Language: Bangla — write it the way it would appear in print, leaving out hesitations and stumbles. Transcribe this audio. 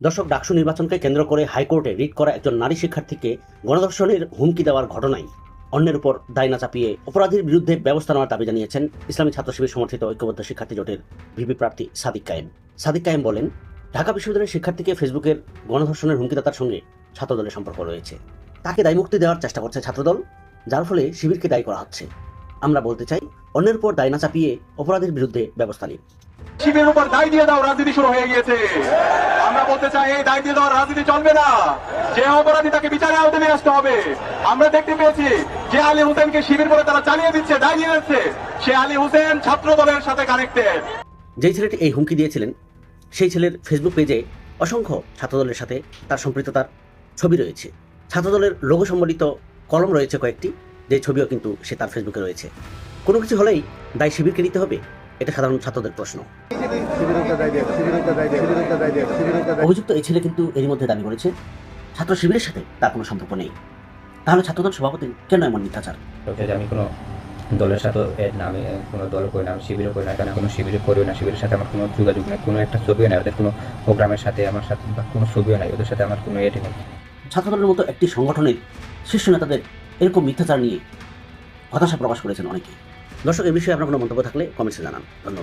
দর্শক, ডাকসু নির্বাচনকে কেন্দ্র করে হাইকোর্টে রিট করা একজন নারী শিক্ষার্থীকে গণধর্ষণের হুমকি দেওয়ার ঘটনায় অন্যের উপর দায় না চাপিয়ে অপরাধীর বিরুদ্ধে ব্যবস্থা নেওয়ার দাবি জানিয়েছেন ইসলামী ছাত্র শিবির সমর্থিত ঐক্যবদ্ধ শিক্ষার্থী জোটের ভিপি প্রার্থী সাদিক কায়েম। সাদিক কায়েম বলেন, ঢাকা বিশ্ববিদ্যালয়ের শিক্ষার্থীকে ফেসবুকের গণধর্ষণের হুমকিদাতার সঙ্গে ছাত্রদলের সম্পর্ক রয়েছে। তাকে দায়মুক্তি দেওয়ার চেষ্টা করছে ছাত্রদল, যার ফলে শিবিরকে দায়ী করা হচ্ছে। আমরা বলতে চাই, অন্যের উপর দায় না চাপিয়ে অপরাধীর বিরুদ্ধে ব্যবস্থা নিন। শিবিরের উপর দায় দিয়ে দাও রাজনীতি শুরু হয়ে গিয়েছে। আমরা বলতে চাই, এই দায় দিয়ে দেওয়ার রাজনীতি চলবে না। যে অপরাধী তাকে বিচারে আওতায় নিয়ে আসতে হবে। আমরা দেখতে পেয়েছি যে আলী হোসেনকে শিবির বলে তারা চালিয়ে দিচ্ছে, দায় নিয়ে যাচ্ছে, সে আলী হোসেন ছাত্র দলের সাথে কানেক্টেড। যেই ছেলেটি এই হুমকি দিয়েছিলেন, সেই ছেলের ফেসবুক পেজে অসংখ্য ছাত্রদলের সাথে তার সম্পৃক্ততার ছবি রয়েছে। ছাত্রদলের লোগো সম্বলিত কলম রয়েছে কয়েকটি, যে ছবিও কিন্তু সে তার ফেসবুকে রয়েছে। কোনো কিছু হলেই দায় শিবিরকে নিতে হবে, এটা সাধারণ ছাত্রদের প্রশ্ন। অভিযুক্ত এই ছেলে কিন্তু এরই মধ্যে দাবি করেছে ছাত্র শিবিরের সাথে তার কোনো সম্পর্ক নেই। তাহলে ছাত্রদল সভাপতি কেন এমন মিথ্যাচার? আমি কোনো দলের সাথে না, আমি কোনো দল করি না, আমি শিবিরও করি না, কারণ কোনো শিবিরে করিও না, শিবিরের সাথে আমার কোনো যোগাযোগ নেই, কোনো একটা ছবিও নেই, ওদের কোনো প্রোগ্রামের সাথে আমার সাথে বা কোনো ছবিও নাই, ওদের সাথে আমার কোনো এটি নেই। ছাত্রদলের মতো একটি সংগঠনের শীর্ষ নেতাদের এরকম মিথ্যাচার নিয়ে হতাশা প্রকাশ করেছেন অনেকে। দর্শক, এ বিষয়ে আপনার কোনো মন্তব্য থাকলে কমেন্টসে জানান। ধন্যবাদ।